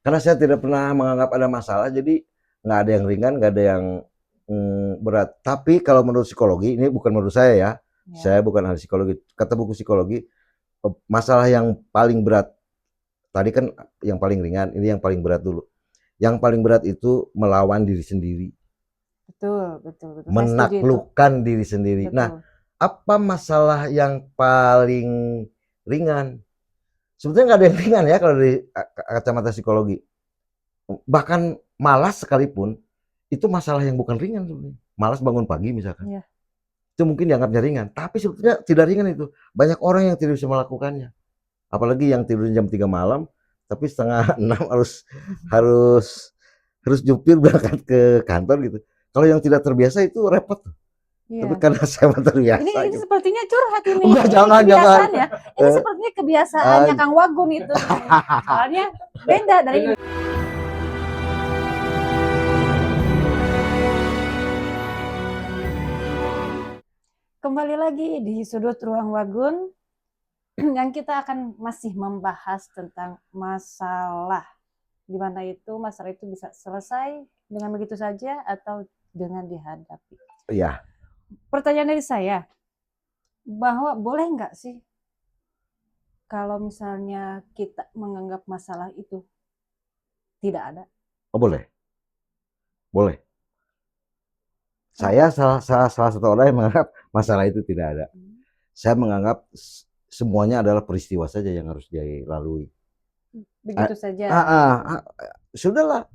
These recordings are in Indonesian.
Karena saya tidak pernah menganggap ada masalah, jadi nggak ada yang ringan, nggak ada yang berat. Tapi kalau menurut psikologi, ini bukan menurut saya ya, saya bukan ahli psikologi. Kata buku psikologi, masalah yang paling berat, tadi kan yang paling ringan, ini yang paling berat dulu. Yang paling berat itu melawan diri sendiri. Betul, betul, betul. Saya setuju itu. Menaklukkan diri sendiri. Betul. Nah, apa masalah yang paling ringan? Sebetulnya nggak ada yang ringan ya kalau dari kacamata psikologi. Bahkan malas sekalipun, itu masalah yang bukan ringan sebenarnya. Malas bangun pagi misalkan. Iya. Itu mungkin dianggapnya ringan, tapi sebetulnya tidak ringan itu. Banyak orang yang tidak bisa melakukannya. Apalagi yang tidur jam 3 malam, tapi setengah 6 harus harus jupir berangkat ke kantor gitu. Kalau yang tidak terbiasa itu repot. Tapi Iya. karena saya terbiasa. Ini gitu. sepertinya curhat ini. Enggak, Ini jangan. kebiasaan ya. Ini sepertinya kebiasaannya Kang Wagun itu. Soalnya beda dari kembali lagi di sudut ruang Wagun yang kita akan masih membahas tentang masalah, di mana itu masalah itu bisa selesai dengan begitu saja atau dengan dihadapi. Iya. Pertanyaan dari saya, bahwa boleh nggak sih kalau misalnya kita menganggap masalah itu tidak ada? Oh, boleh. Boleh. Saya salah satu orang yang menganggap masalah itu tidak ada. Saya menganggap semuanya adalah peristiwa saja yang harus dilalui. Begitu saja. Sudahlah,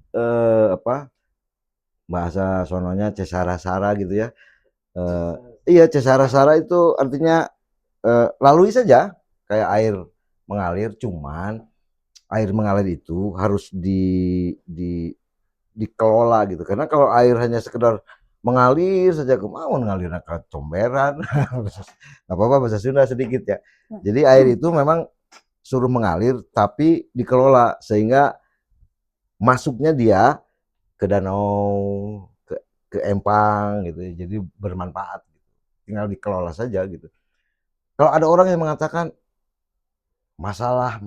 bahasa sononya cesara-sara gitu ya. Iya, cesara-sara itu artinya lalui saja kayak air mengalir. Cuman air mengalir itu harus dikelola gitu. Karena kalau air hanya sekedar mengalir saja, kemauan ngalir ke comberan, nggak apa-apa bahasa Sunda sedikit ya. Jadi air itu memang suruh mengalir tapi dikelola sehingga masuknya dia ke danau, ke empang gitu ya. Jadi bermanfaat gitu. Tinggal dikelola saja gitu. Kalau ada orang yang mengatakan masalah,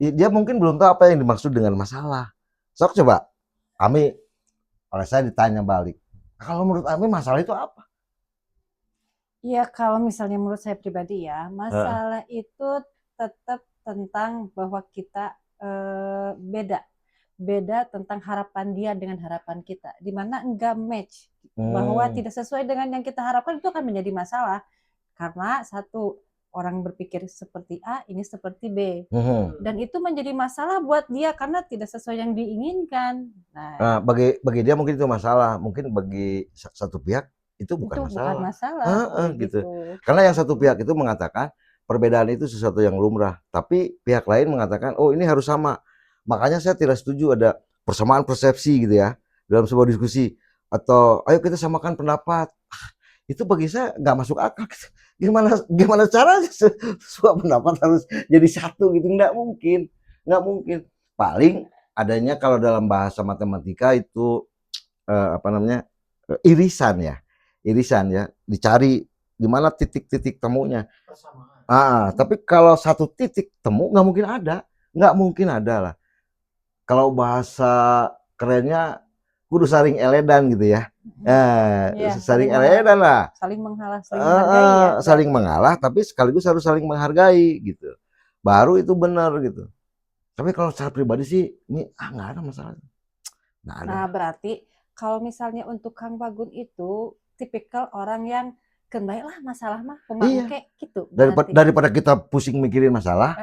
dia mungkin belum tahu apa yang dimaksud dengan masalah. Sok coba, Ami, oleh saya ditanya balik, kalau menurut Ami masalah itu apa? Ya kalau misalnya menurut saya pribadi ya, masalah itu tetap tentang bahwa kita beda tentang harapan dia dengan harapan kita, di mana enggak match, bahwa tidak sesuai dengan yang kita harapkan, itu akan menjadi masalah. Karena satu, orang berpikir seperti A, ini seperti B. Dan itu menjadi masalah buat dia karena tidak sesuai yang diinginkan. Nah, bagi dia mungkin itu masalah, mungkin bagi satu pihak itu bukan masalah. Bukan masalah. Gitu. Karena yang satu pihak itu mengatakan perbedaan itu sesuatu yang lumrah, tapi pihak lain mengatakan oh ini harus sama. Makanya saya tidak setuju ada persamaan persepsi gitu ya dalam sebuah diskusi, atau ayo kita samakan pendapat. Itu bagi saya nggak masuk akal. Gimana caranya sebuah pendapat harus jadi satu gitu? Nggak mungkin. Paling adanya kalau dalam bahasa matematika itu irisan ya, dicari di mana titik-titik temunya. Tapi kalau satu titik temu nggak mungkin ada lah. Kalau bahasa kerennya kudu saling eledan gitu ya. Saling eledan lah. Saling mengalah, saling menghargai ya. Saling mengalah tapi sekaligus harus saling menghargai gitu. Baru itu benar gitu. Tapi kalau secara pribadi sih ini nggak ada masalah. Nah, berarti kalau misalnya untuk Kang Wagun itu tipikal orang yang baiklah masalah mah kayak gitu. Daripada kita pusing mikirin masalah,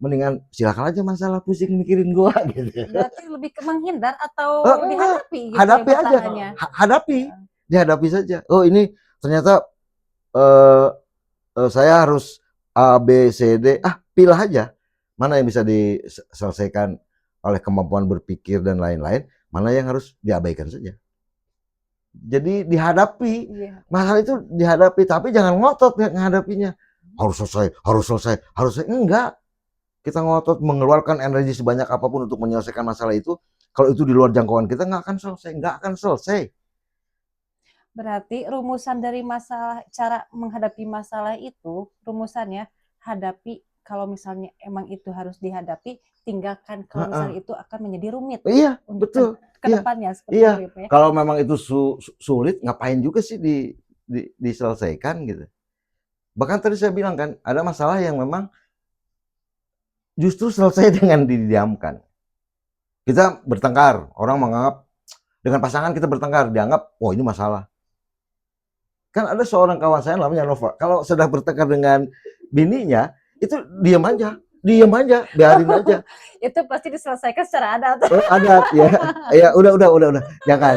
mendingan silakan aja masalah pusing mikirin gua gitu. Berarti lebih ke menghindar atau dihadapi gitu. Hadapi aja. Dihadapi saja. Oh, ini ternyata saya harus A, B, C, D. Pilih aja. Mana yang bisa diselesaikan oleh kemampuan berpikir dan lain-lain, mana yang harus diabaikan saja. Jadi dihadapi, masalah itu dihadapi, tapi jangan ngotot menghadapinya. Harus selesai. Enggak. Kita ngotot mengeluarkan energi sebanyak apapun untuk menyelesaikan masalah itu, kalau itu di luar jangkauan kita nggak akan selesai. Berarti rumusan dari masalah, cara menghadapi masalah itu, rumusannya hadapi, kalau misalnya emang itu harus dihadapi, tinggalkan kalau misalnya itu akan menjadi rumit Iya, untuk betul. ke Iya. depannya seperti Iya. itu ya Pak ya. Kalau memang itu sulit, ngapain juga sih diselesaikan gitu. Bahkan tadi saya bilang kan, ada masalah yang memang justru selesai dengan didiamkan. Kita bertengkar, orang menganggap dengan pasangan kita bertengkar, dianggap, oh ini masalah. Kan ada seorang kawan saya namanya Nova, kalau sudah bertengkar dengan bininya, itu diam aja, biarin aja. Itu pasti diselesaikan secara adat. Oh, adat ya. Ya, udah. Jangan.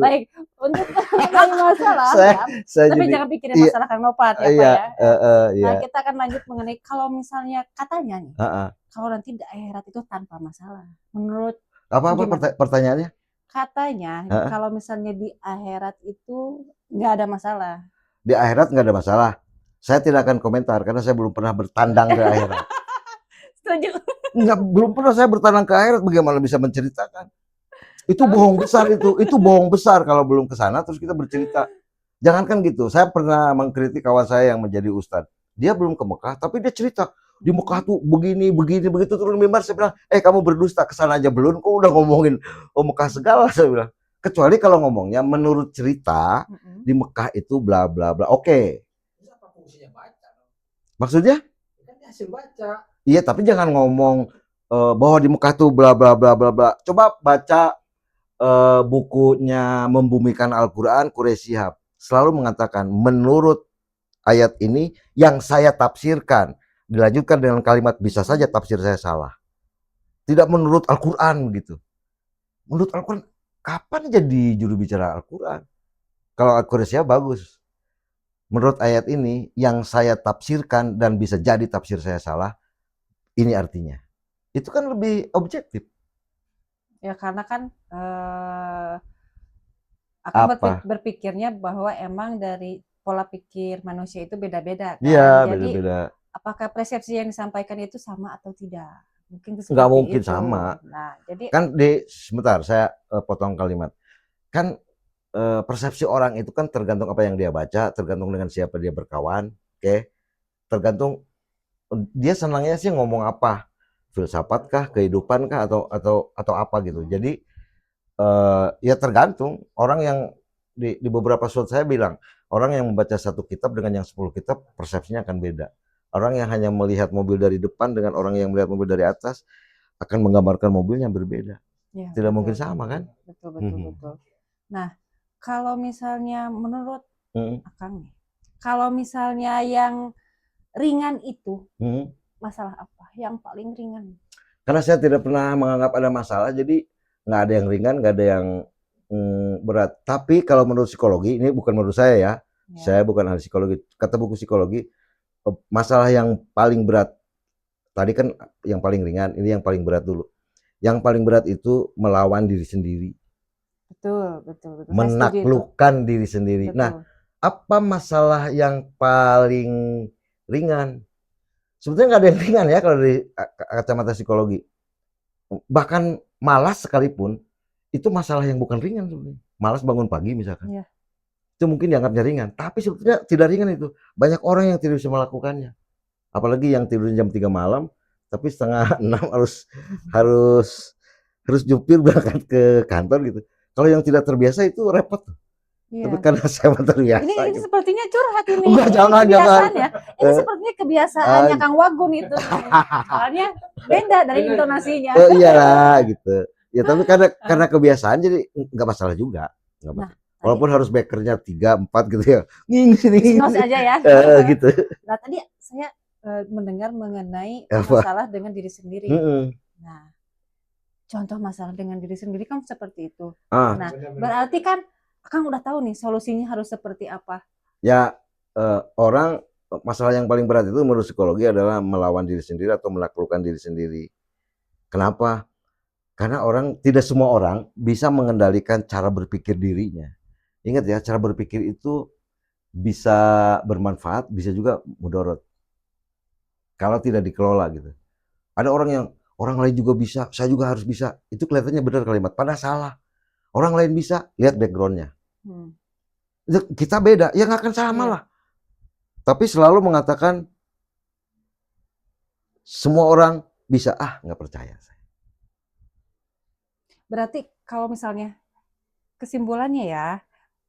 Baik, untuk mengenai masalah Saya, ya, saya tapi jadi, jangan pikirin iya, masalah Kang Nopat ya Pak iya, ya. Nah, iya. kita akan lanjut mengenai kalau misalnya katanya nih, Heeh. kalau nanti di akhirat itu tanpa masalah. Menurut Apa gimana? pertanyaannya? Katanya Heeh. kalau misalnya di akhirat itu nggak ada masalah. Di akhirat nggak ada masalah. Saya tidak akan komentar karena saya belum pernah bertandang ke akhirat. Setuju. Belum pernah saya bertandang ke akhirat, bagaimana bisa menceritakan? Itu bohong besar itu bohong besar kalau belum ke sana terus kita bercerita. Jangankan gitu, saya pernah mengkritik kawan saya yang menjadi ustadz. Dia belum ke Mekah, tapi dia cerita di Mekah tuh begini, begitu turun mimbar. Saya bilang, kamu berdusta, kesana aja belum, kok udah ngomongin Mekah segala, saya bilang. Kecuali kalau ngomongnya menurut cerita di Mekah itu bla bla bla. Oke. Apa fungsinya baca? Maksudnya? Kan hasil baca. Iya, tapi jangan ngomong bahwa di Mekah tuh bla bla bla bla bla. Coba baca bukunya Membumikan Al-Quran, Quraisy Shihab selalu mengatakan menurut ayat ini yang saya tafsirkan, dilanjutkan dengan kalimat bisa saja tafsir saya salah. Tidak menurut Al-Quran begitu. Menurut Al-Quran, kapan jadi juru bicara Al-Quran? Kalau Quraisy Shihab bagus. Menurut ayat ini yang saya tafsirkan dan bisa jadi tafsir saya salah, ini artinya. Itu kan lebih objektif. Ya karena kan akan berpikirnya bahwa emang dari pola pikir manusia itu beda-beda kan. Iya, jadi beda-beda. Apakah persepsi yang disampaikan itu sama atau tidak? Mungkin itu nggak seperti mungkin itu. sama. Nah, jadi Kan sebentar saya potong kalimat. Kan persepsi orang itu kan tergantung apa yang dia baca, tergantung dengan siapa dia berkawan, oke? Tergantung dia senangnya sih ngomong apa, filsafat kah, kehidupan kah, atau apa gitu. Jadi ya tergantung orang yang di beberapa surat saya bilang orang yang membaca satu kitab dengan yang 10 kitab persepsinya akan beda. Orang yang hanya melihat mobil dari depan dengan orang yang melihat mobil dari atas akan menggambarkan mobil yang berbeda. ya, Tidak betul. mungkin sama kan? Betul. Nah, kalau misalnya menurut Akang nih, kalau misalnya yang ringan itu masalah apa? Yang paling ringan? Karena saya tidak pernah menganggap ada masalah, jadi nggak ada yang ringan, nggak ada yang berat. Tapi kalau menurut psikologi, ini bukan menurut saya ya, saya bukan ahli psikologi. Kata buku psikologi, masalah yang paling berat, tadi kan yang paling ringan, ini yang paling berat dulu. Yang paling berat itu melawan diri sendiri. Betul. Menaklukkan diri sendiri. Betul. Nah, apa masalah yang paling ringan? Sebetulnya nggak ada yang ringan ya kalau dari kacamata psikologi. Bahkan malas sekalipun, itu masalah yang bukan ringan sebenarnya. Malas bangun pagi misalkan. Ya. Itu mungkin dianggapnya ringan, tapi sebetulnya tidak ringan itu. Banyak orang yang tidak bisa melakukannya. Apalagi yang tidur jam 3 malam, tapi setengah 6 harus jupir berangkat ke kantor gitu. Kalau yang tidak terbiasa itu repot. Ya. Tapi karena saya terbiasa. Ini gitu. Sepertinya curhat ini. Enggak, jangan. Ini sepertinya kebiasaannya Kang Wagun itu. Soalnya beda dari intonasinya. Oh iyalah gitu. Ya tapi karena kebiasaan jadi nggak masalah juga. Nggak masalah. Walaupun harus bekernya 3, 4 gitu ya. Ngos aja ya. Gitu. Nah tadi saya mendengar mengenai masalah dengan diri sendiri. Nah, contoh masalah dengan diri sendiri kan seperti itu. Nah, berarti kan Kang udah tahu nih solusinya harus seperti apa. Ya, orang masalah yang paling berat itu menurut psikologi adalah melawan diri sendiri atau menaklukkan diri sendiri. Kenapa? Karena tidak semua orang bisa mengendalikan cara berpikir dirinya. Ingat ya, cara berpikir itu bisa bermanfaat, bisa juga mudarat. Kalau tidak dikelola gitu. Ada orang lain juga bisa, saya juga harus bisa. Itu kelihatannya benar kalimat, padahal salah. Orang lain bisa, lihat backgroundnya. Kita beda, ya nggak akan sama lah. Tapi selalu mengatakan semua orang bisa nggak percaya saya. Berarti kalau misalnya kesimpulannya ya,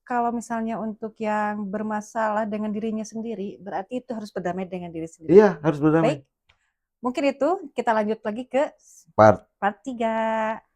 kalau misalnya untuk yang bermasalah dengan dirinya sendiri, berarti itu harus berdamai dengan diri sendiri. Iya, harus berdamai. Baik, mungkin itu kita lanjut lagi ke Part part 3.